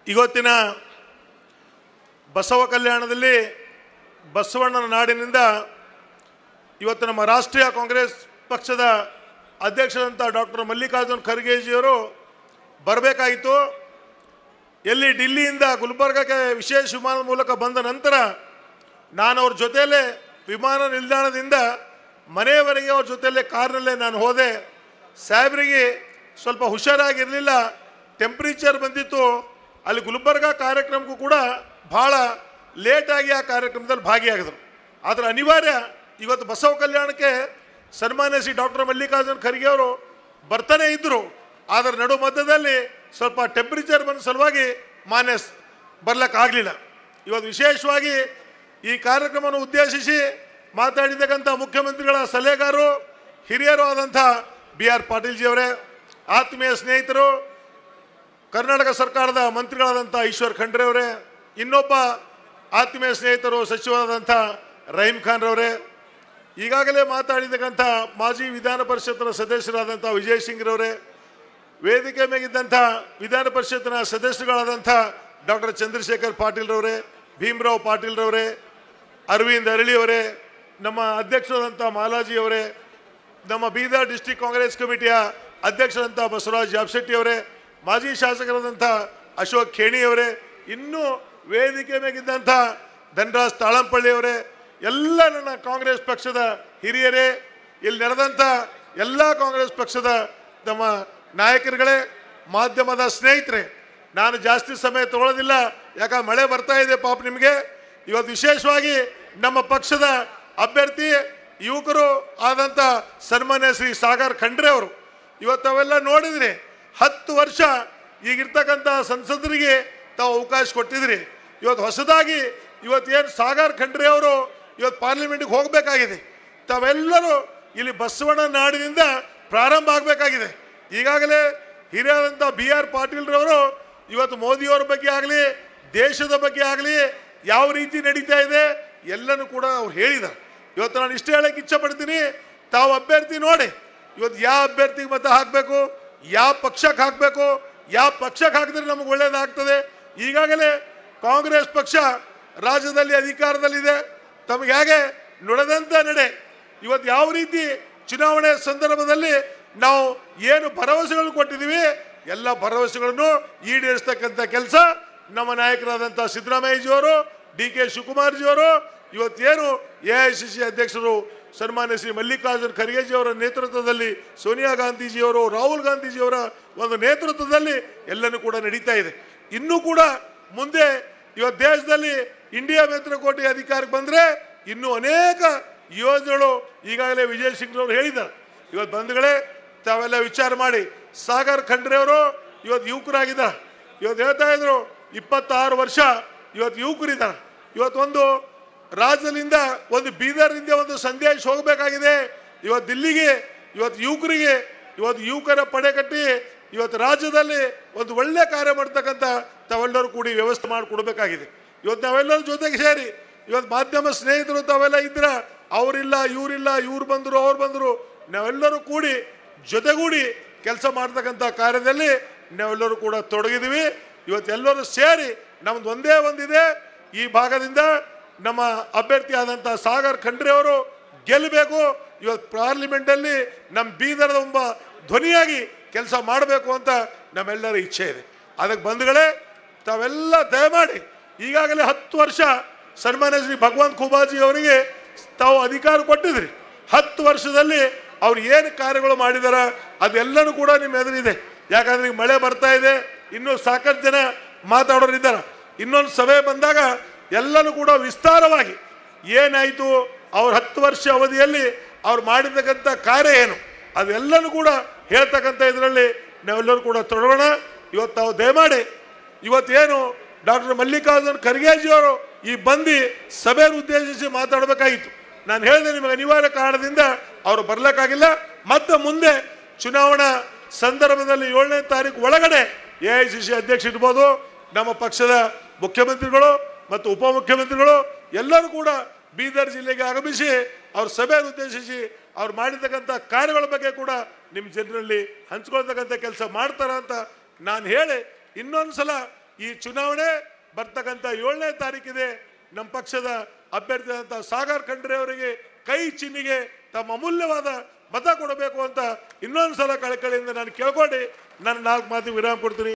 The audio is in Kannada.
ಇವತ್ತಿನ ಬಸವ ಕಲ್ಯಾಣದಲ್ಲಿ ಬಸವಣ್ಣನ ನಾಡಿನಿಂದ ಇವತ್ತು ನಮ್ಮ ರಾಷ್ಟ್ರೀಯ ಕಾಂಗ್ರೆಸ್ ಪಕ್ಷದ ಅಧ್ಯಕ್ಷರಂತ ಡಾಕ್ಟರ್ ಮಲ್ಲಿಕಾರ್ಜುನ್ ಖರ್ಗೆಜಿಯವರು ಬರಬೇಕಾಯಿತು. ಎಲ್ಲಿ ಡಿಲ್ಲಿಯಿಂದ ಗುಲ್ಬರ್ಗಕ್ಕೆ ವಿಶೇಷ ವಿಮಾನದ ಮೂಲಕ ಬಂದ ನಂತರ ನಾನು ಅವ್ರ ಜೊತೆಯಲ್ಲೇ ವಿಮಾನ ನಿಲ್ದಾಣದಿಂದ ಮನೆಯವರೆಗೆ ಅವ್ರ ಜೊತೆಯಲ್ಲೇ ಕಾರ್ನಲ್ಲೇ ನಾನು ಹೋದೆ. ಸಾಹೇಬರಿಗೆ ಸ್ವಲ್ಪ ಹುಷಾರಾಗಿರಲಿಲ್ಲ, ಟೆಂಪ್ರೇಚರ್ ಬಂದಿತ್ತು. ಅಲ್ಲಿ ಗುಲ್ಬರ್ಗ ಕಾರ್ಯಕ್ರಮಕ್ಕೂ ಕೂಡ ಭಾಳ ಲೇಟಾಗಿ ಆ ಕಾರ್ಯಕ್ರಮದಲ್ಲಿ ಭಾಗಿಯಾಗಿದ್ರು. ಆದರೆ ಅನಿವಾರ್ಯ ಇವತ್ತು ಬಸವ ಕಲ್ಯಾಣಕ್ಕೆ ಸನ್ಮಾನ್ಯ ಶ್ರೀ ಡಾಕ್ಟರ್ ಮಲ್ಲಿಕಾರ್ಜುನ್ ಖರ್ಗೆ ಅವರು ಬರ್ತಾನೆ ಇದ್ದರು. ಆದರೆ ನಡು ಮಧ್ಯದಲ್ಲಿ ಸ್ವಲ್ಪ ಟೆಂಪ್ರೇಚರ್ ಬಂದ ಸಲುವಾಗಿ ಮಾನ್ಯ ಬರ್ಲಿಕ್ಕಾಗಲಿಲ್ಲ. ಇವತ್ತು ವಿಶೇಷವಾಗಿ ಈ ಕಾರ್ಯಕ್ರಮವನ್ನು ಉದ್ದೇಶಿಸಿ ಮಾತಾಡಿದ್ದಕ್ಕಂಥ ಮುಖ್ಯಮಂತ್ರಿಗಳ ಸಲಹೆಗಾರರು ಹಿರಿಯರು ಆದಂಥ BR ಪಾಟೀಲ್ಜಿಯವರೇ, ಆತ್ಮೀಯ ಸ್ನೇಹಿತರು, ಕರ್ನಾಟಕ ಸರ್ಕಾರದ ಮಂತ್ರಿಗಳಾದಂಥ ಈಶ್ವರ್ ಖಂಡ್ರೆ ಅವರೇ, ಇನ್ನೊಬ್ಬ ಆತ್ಮೀಯ ಸ್ನೇಹಿತರು ಸಚಿವರಾದಂಥ ರಹೀಂ ಖಾನ್ ರವರೇ, ಈಗಾಗಲೇ ಮಾತಾಡಿದ್ದಕ್ಕಂಥ ಮಾಜಿ ವಿಧಾನ ಪರಿಷತ್ನ ಸದಸ್ಯರಾದಂಥ ವಿಜಯ್ ಸಿಂಗ್ ರವರೇ, ವೇದಿಕೆ ಮೇಗಿದ್ದಂಥ ವಿಧಾನ ಪರಿಷತ್ನ ಸದಸ್ಯರುಗಳಾದಂಥ ಡಾಕ್ಟರ್ ಚಂದ್ರಶೇಖರ್ ಪಾಟೀಲ್ ರವರೇ, ಭೀಮರಾವ್ ಪಾಟೀಲ್ ರವರೇ, ಅರವಿಂದ್ ಅರಳಿ ಅವರೇ, ನಮ್ಮ ಅಧ್ಯಕ್ಷರಾದಂಥ ಮಾಲಾಜಿ ಅವರೇ, ನಮ್ಮ ಬೀದರ್ ಡಿಸ್ಟ್ರಿಕ್ಟ್ ಕಾಂಗ್ರೆಸ್ ಕಮಿಟಿಯ ಅಧ್ಯಕ್ಷರಂಥ ಬಸವರಾಜ್ ಜಾಬ್ಶೆಟ್ಟಿ ಅವರೇ, ಮಾಜಿ ಶಾಸಕರಾದಂಥ ಅಶೋಕ್ ಖೇಣಿ ಅವರೇ, ಇನ್ನೂ ವೇದಿಕೆ ಮೇಗಿದ್ದಂಥ ಧನರಾಜ್ ತಾಳಂಪಳ್ಳಿ ಅವರೇ, ಎಲ್ಲ ನನ್ನ ಕಾಂಗ್ರೆಸ್ ಪಕ್ಷದ ಹಿರಿಯರೇ, ಇಲ್ಲಿ ನೆರೆದಂಥ ಎಲ್ಲ ಕಾಂಗ್ರೆಸ್ ಪಕ್ಷದ ನಮ್ಮ ನಾಯಕರುಗಳೇ, ಮಾಧ್ಯಮದ ಸ್ನೇಹಿತರೆ, ನಾನು ಜಾಸ್ತಿ ಸಮಯ ತಗೊಳ್ಳೋದಿಲ್ಲ, ಯಾಕಂದ್ರೆ ಮಳೆ ಬರ್ತಾ ಇದೆ ಪಾಪ ನಿಮಗೆ. ಇವತ್ತು ವಿಶೇಷವಾಗಿ ನಮ್ಮ ಪಕ್ಷದ ಅಭ್ಯರ್ಥಿ ಯುವಕರು ಆದಂಥ ಸನ್ಮಾನ್ಯ ಶ್ರೀ ಸಾಗರ್ ಖಂಡ್ರೆ ಅವರು ಇವತ್ತು ಅವೆಲ್ಲ ನೋಡಿದ್ರಿ. 10 ವರ್ಷ ಈಗಿರ್ತಕ್ಕಂಥ ಸಂಸದರಿಗೆ ತಾವು ಅವಕಾಶ ಕೊಟ್ಟಿದ್ರಿ. ಇವತ್ತು ಹೊಸದಾಗಿ ಇವತ್ತೇನು ಸಾಗರ್ ಖಂಡ್ರೆ ಅವರು ಇವತ್ತು ಪಾರ್ಲಿಮೆಂಟ್ಗೆ ಹೋಗಬೇಕಾಗಿದೆ. ತಾವೆಲ್ಲರೂ ಇಲ್ಲಿ ಬಸವಣ್ಣ ನಾಡಿನಿಂದ ಪ್ರಾರಂಭ ಆಗಬೇಕಾಗಿದೆ. ಈಗಾಗಲೇ ಹಿರಿಯಾದಂಥ BR ಪಾಟೀಲ್ರವರು ಇವತ್ತು ಮೋದಿಯವರ ಬಗ್ಗೆ ಆಗಲಿ ದೇಶದ ಬಗ್ಗೆ ಆಗಲಿ ಯಾವ ರೀತಿ ನಡೀತಾ ಇದೆ ಎಲ್ಲನೂ ಕೂಡ ಅವ್ರು ಹೇಳಿದ್ದಾರೆ. ಇವತ್ತು ನಾನು ಇಷ್ಟೇ ಹೇಳಕ್ಕೆ ಇಚ್ಛಪಡ್ತೀನಿ, ತಾವು ಅಭ್ಯರ್ಥಿ ನೋಡಿ, ಇವತ್ತು ಯಾವ ಅಭ್ಯರ್ಥಿಗೆ ಮತ ಹಾಕಬೇಕು, ಯಾವ ಪಕ್ಷಕ್ಕೆ ಹಾಕಬೇಕು, ಯಾವ ಪಕ್ಷಕ್ಕೆ ಹಾಕಿದ್ರೆ ನಮಗೆ ಒಳ್ಳೇದಾಗ್ತದೆ. ಈಗಾಗಲೇ ಕಾಂಗ್ರೆಸ್ ಪಕ್ಷ ರಾಜ್ಯದಲ್ಲಿ ಅಧಿಕಾರದಲ್ಲಿದೆ. ತಮಗೆ ಹೇಗೆ ನುಡಿದಂಥ ನಡೆ, ಇವತ್ತು ಯಾವ ರೀತಿ ಚುನಾವಣೆ ಸಂದರ್ಭದಲ್ಲಿ ನಾವು ಏನು ಭರವಸೆಗಳನ್ನು ಕೊಟ್ಟಿದ್ದೀವಿ ಎಲ್ಲ ಭರವಸೆಗಳನ್ನು ಈಡೇರಿಸ್ತಕ್ಕಂಥ ಕೆಲಸ ನಮ್ಮ ನಾಯಕರಾದಂಥ ಸಿದ್ದರಾಮಯ್ಯಜಿಯವರು, DK ಶಿವಕುಮಾರ್ಜಿಯವರು, ಇವತ್ತೇನು AICC ಅಧ್ಯಕ್ಷರು ಸನ್ಮಾನ್ಯ ಶ್ರೀ ಮಲ್ಲಿಕಾರ್ಜುನ್ ಖರ್ಗೆಜಿಯವರ ನೇತೃತ್ವದಲ್ಲಿ, ಸೋನಿಯಾ ಗಾಂಧೀಜಿಯವರು, ರಾಹುಲ್ ಗಾಂಧೀಜಿಯವರ ಒಂದು ನೇತೃತ್ವದಲ್ಲಿ ಎಲ್ಲನೂ ಕೂಡ ನಡೀತಾ ಇದೆ. ಇನ್ನೂ ಕೂಡ ಮುಂದೆ ಇವತ್ತು ದೇಶದಲ್ಲಿ ಇಂಡಿಯಾ ಮಿತ್ರಕೋಟೆ ಅಧಿಕಾರಕ್ಕೆ ಬಂದರೆ ಇನ್ನೂ ಅನೇಕ ಯೋಜನೆಗಳು ಈಗಾಗಲೇ ವಿಜಯ್ ಸಿಂಗ್ ಅವರು ಹೇಳಿದ್ದಾರೆ. ಇವತ್ತು ಬಂಧುಗಳೇ, ತಾವೆಲ್ಲ ವಿಚಾರ ಮಾಡಿ, ಸಾಗರ್ ಖಂಡ್ರೆ ಅವರು ಇವತ್ತು ಯುವಕರಾಗಿದ್ದಾರೆ. ಇವತ್ತು ಹೇಳ್ತಾ ಇದ್ರು 26 ವರ್ಷ ಇವತ್ತು ಯುವಕರಿದ್ದಾರೆ. ಇವತ್ತೊಂದು ರಾಜ್ಯದಿಂದ ಒಂದು ಬೀದರ್ನಿಂದ ಒಂದು ಸಂದೇಶ ಹೋಗಬೇಕಾಗಿದೆ. ಇವತ್ತು ದಿಲ್ಲಿಗೆ ಇವತ್ತು ಯುವಕರಿಗೆ ಇವತ್ತು ಯುವಕರ ಪಡೆ ಕಟ್ಟಿ ಇವತ್ತು ರಾಜ್ಯದಲ್ಲಿ ಒಂದು ಒಳ್ಳೆ ಕಾರ್ಯ ಮಾಡ್ತಕ್ಕಂಥ ತಾವೆಲ್ಲರೂ ಕೂಡಿ ವ್ಯವಸ್ಥೆ ಮಾಡಿಕೊಡ್ಬೇಕಾಗಿದೆ. ಇವತ್ತು ನಾವೆಲ್ಲರೂ ಜೊತೆಗೆ ಸೇರಿ ಇವತ್ತು ಮಾಧ್ಯಮ ಸ್ನೇಹಿತರು ತಾವೆಲ್ಲ ಇದ್ರ, ಅವರಿಲ್ಲ ಇವರಿಲ್ಲ, ಇವ್ರು ಬಂದರು ಅವ್ರು ಬಂದರು, ನಾವೆಲ್ಲರೂ ಕೂಡಿ ಜೊತೆಗೂಡಿ ಕೆಲಸ ಮಾಡ್ತಕ್ಕಂಥ ಕಾರ್ಯದಲ್ಲಿ ನಾವೆಲ್ಲರೂ ಕೂಡ ತೊಡಗಿದ್ದೀವಿ. ಇವತ್ತೆಲ್ಲರೂ ಸೇರಿ ನಮ್ದು ಒಂದೇ ಒಂದಿದೆ, ಈ ಭಾಗದಿಂದ ನಮ್ಮ ಅಭ್ಯರ್ಥಿ ಆದಂಥ ಸಾಗರ್ ಖಂಡ್ರೆ ಅವರು ಗೆಲ್ಲಬೇಕು. ಇವತ್ತು ಪಾರ್ಲಿಮೆಂಟಲ್ಲಿ ನಮ್ಮ ಬೀದರದ ಒಬ್ಬ ಧ್ವನಿಯಾಗಿ ಕೆಲಸ ಮಾಡಬೇಕು ಅಂತ ನಮ್ಮೆಲ್ಲರ ಇಚ್ಛೆ ಇದೆ. ಅದಕ್ಕೆ ಬಂಧುಗಳೇ, ತಾವೆಲ್ಲ ದಯಮಾಡಿ ಈಗಾಗಲೇ 10 ವರ್ಷ ಸನ್ಮಾನ್ಯ ಶ್ರೀ ಭಗವಂತ ಖೂಬಾಜಿ ಅವರಿಗೆ ತಾವು ಅಧಿಕಾರ ಕೊಟ್ಟಿದ್ರಿ. 10 ವರ್ಷದಲ್ಲಿ ಅವ್ರು ಏನು ಕಾರ್ಯಗಳು ಮಾಡಿದಾರ ಅದೆಲ್ಲನೂ ಕೂಡ ನಿಮ್ಮ ಎದುರಿದೆ. ಯಾಕಂದ್ರೆ ಈಗ ಮಳೆ ಬರ್ತಾ ಇದೆ, ಇನ್ನೂ ಸಾಕಷ್ಟು ಜನ ಮಾತಾಡೋರು ಇದ್ದಾರೆ. ಇನ್ನೊಂದು ಸಭೆ ಬಂದಾಗ ಎಲ್ಲನೂ ಕೂಡ ವಿಸ್ತಾರವಾಗಿ ಏನಾಯಿತು, ಅವ್ರ 10 ವರ್ಷ ಅವಧಿಯಲ್ಲಿ ಅವ್ರು ಮಾಡಿರ್ತಕ್ಕಂಥ ಕಾರ್ಯ ಏನು ಅದೆಲ್ಲನೂ ಕೂಡ ಹೇಳ್ತಕ್ಕಂಥ ಇದರಲ್ಲಿ ನಾವೆಲ್ಲರೂ ಕೂಡ ತೊಡಗೋಣ. ಇವತ್ತು ತಾವು ದಯಮಾಡಿ ಇವತ್ತೇನು ಡಾಕ್ಟರ್ ಮಲ್ಲಿಕಾರ್ಜುನ್ ಖರ್ಗೆಜಿಯವರು ಈ ಬಂದು ಸಭೆಯನ್ನು ಉದ್ದೇಶಿಸಿ ಮಾತಾಡಬೇಕಾಗಿತ್ತು. ನಾನು ಹೇಳಿದೆ, ನಿಮಗೆ ಅನಿವಾರ್ಯ ಕಾರಣದಿಂದ ಅವರು ಬರಲಿಕ್ಕಾಗಿಲ್ಲ. ಮತ್ತು ಮುಂದೆ ಚುನಾವಣಾ ಸಂದರ್ಭದಲ್ಲಿ 7ನೇ ತಾರೀಕು ಒಳಗಡೆ AICC ಅಧ್ಯಕ್ಷ ಇರ್ಬೋದು, ನಮ್ಮ ಪಕ್ಷದ ಮುಖ್ಯಮಂತ್ರಿಗಳು ಮತ್ತು ಉಪಮುಖ್ಯಮಂತ್ರಿಗಳು ಎಲ್ಲರೂ ಕೂಡ ಬೀದರ್ ಜಿಲ್ಲೆಗೆ ಆಗಮಿಸಿ ಅವ್ರ ಸಭೆಯನ್ನು ಉದ್ದೇಶಿಸಿ ಅವ್ರು ಮಾಡಿರ್ತಕ್ಕಂಥ ಕಾರ್ಯಗಳ ಬಗ್ಗೆ ಕೂಡ ನಿಮ್ಮ ಜನರಲ್ಲಿ ಹಂಚ್ಕೊಳ್ತಕ್ಕಂಥ ಕೆಲಸ ಮಾಡ್ತಾರ ಅಂತ ನಾನು ಹೇಳಿ ಇನ್ನೊಂದು ಸಲ ಈ ಚುನಾವಣೆ ಬರ್ತಕ್ಕಂಥ 7ನೇ ತಾರೀಕಿದೆ. ನಮ್ಮ ಪಕ್ಷದ ಅಭ್ಯರ್ಥಿಯಾದಂಥ ಸಾಗರ್ ಖಂಡ್ರೆ ಅವರಿಗೆ ಕೈ ಚಿಹ್ನೆಗೆ ತಮ್ಮ ಅಮೂಲ್ಯವಾದ ಮತ ಕೊಡಬೇಕು ಅಂತ ಇನ್ನೊಂದು ಸಲ ಕಳಕಳಿಯಿಂದ ನಾನು ಕೇಳ್ಕೊಂಡು ನನ್ನ 4 ಮಾತು ವಿರಾಮ ಕೊಡ್ತೀನಿ.